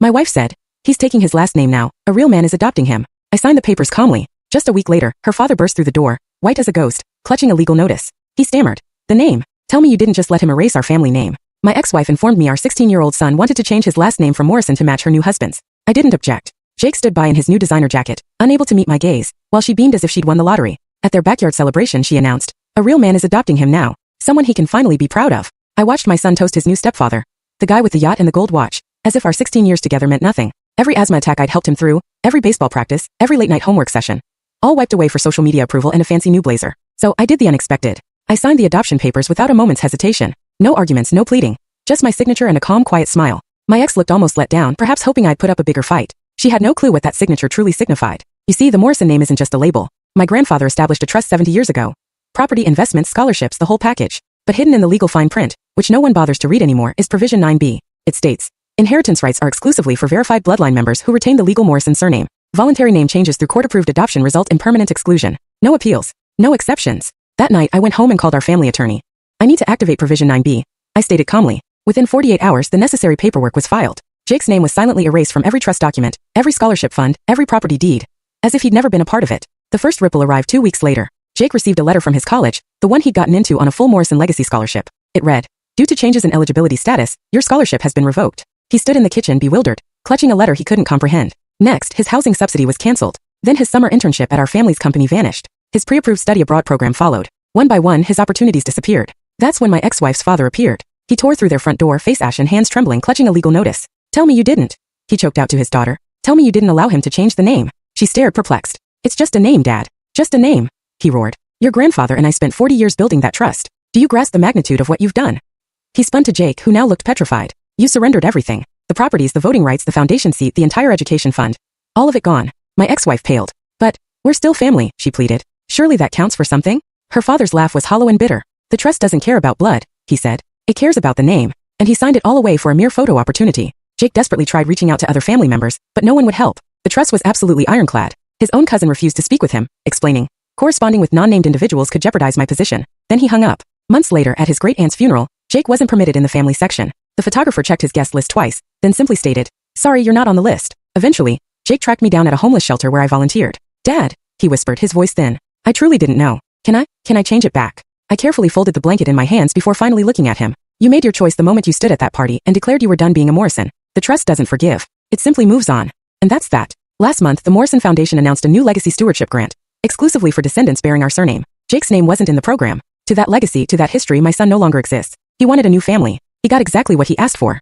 My wife said, he's taking his last name now, a real man is adopting him. I signed the papers calmly. Just a week later, her father burst through the door, white as a ghost, clutching a legal notice. He stammered. The name. Tell me you didn't just let him erase our family name. My ex-wife informed me our 16-year-old son wanted to change his last name from Morrison to match her new husband's. I didn't object. Jake stood by in his new designer jacket, unable to meet my gaze, while she beamed as if she'd won the lottery. At their backyard celebration, she announced, a real man is adopting him now, someone he can finally be proud of. I watched my son toast his new stepfather, the guy with the yacht and the gold watch, as if our 16 years together meant nothing. Every asthma attack I'd helped him through, every baseball practice, every late-night homework session, all wiped away for social media approval and a fancy new blazer. So I did the unexpected. I signed the adoption papers without a moment's hesitation. No arguments, no pleading. Just my signature and a calm, quiet smile. My ex looked almost let down, perhaps hoping I'd put up a bigger fight. She had no clue what that signature truly signified. You see, the Morrison name isn't just a label. My grandfather established a trust 70 years ago. Property, investments, scholarships, the whole package. But hidden in the legal fine print, which no one bothers to read anymore, is Provision 9b. It states, inheritance rights are exclusively for verified bloodline members who retain the legal Morrison surname. Voluntary name changes through court-approved adoption result in permanent exclusion. No appeals. No exceptions. That night, I went home and called our family attorney. I need to activate Provision 9b. I stated calmly. Within 48 hours, the necessary paperwork was filed. Jake's name was silently erased from every trust document, every scholarship fund, every property deed, as if he'd never been a part of it. The first ripple arrived 2 weeks later. Jake received a letter from his college, the one he'd gotten into on a full Morrison Legacy scholarship. It read, due to changes in eligibility status, your scholarship has been revoked. He stood in the kitchen bewildered, clutching a letter he couldn't comprehend. Next, his housing subsidy was cancelled. Then his summer internship at our family's company vanished. His pre-approved study abroad program followed. One by one, his opportunities disappeared. That's when my ex-wife's father appeared. He tore through their front door, face ashen, hands trembling, clutching a legal notice. Tell me you didn't. He choked out to his daughter. Tell me you didn't allow him to change the name. She stared perplexed. It's just a name, Dad. Just a name. He roared. Your grandfather and I spent 40 years building that trust. Do you grasp the magnitude of what you've done? He spun to Jake, who now looked petrified. You surrendered everything. The properties, the voting rights, the foundation seat, the entire education fund. All of it gone. My ex-wife paled. But, we're still family, she pleaded. Surely that counts for something? Her father's laugh was hollow and bitter. The trust doesn't care about blood, he said. It cares about the name. And he signed it all away for a mere photo opportunity. Jake desperately tried reaching out to other family members, but no one would help. The trust was absolutely ironclad. His own cousin refused to speak with him, explaining, corresponding with non-named individuals could jeopardize my position. Then he hung up. Months later, at his great-aunt's funeral, Jake wasn't permitted in the family section. The photographer checked his guest list twice, then simply stated, sorry, you're not on the list. Eventually, Jake tracked me down at a homeless shelter where I volunteered. Dad, he whispered, his voice thin. I truly didn't know. Can I change it back? I carefully folded the blanket in my hands before finally looking at him. You made your choice the moment you stood at that party and declared you were done being a Morrison. The trust doesn't forgive. It simply moves on. And that's that. Last month, the Morrison Foundation announced a new legacy stewardship grant, exclusively for descendants bearing our surname. Jake's name wasn't in the program. To that legacy, to that history, my son no longer exists. He wanted a new family. He got exactly what he asked for.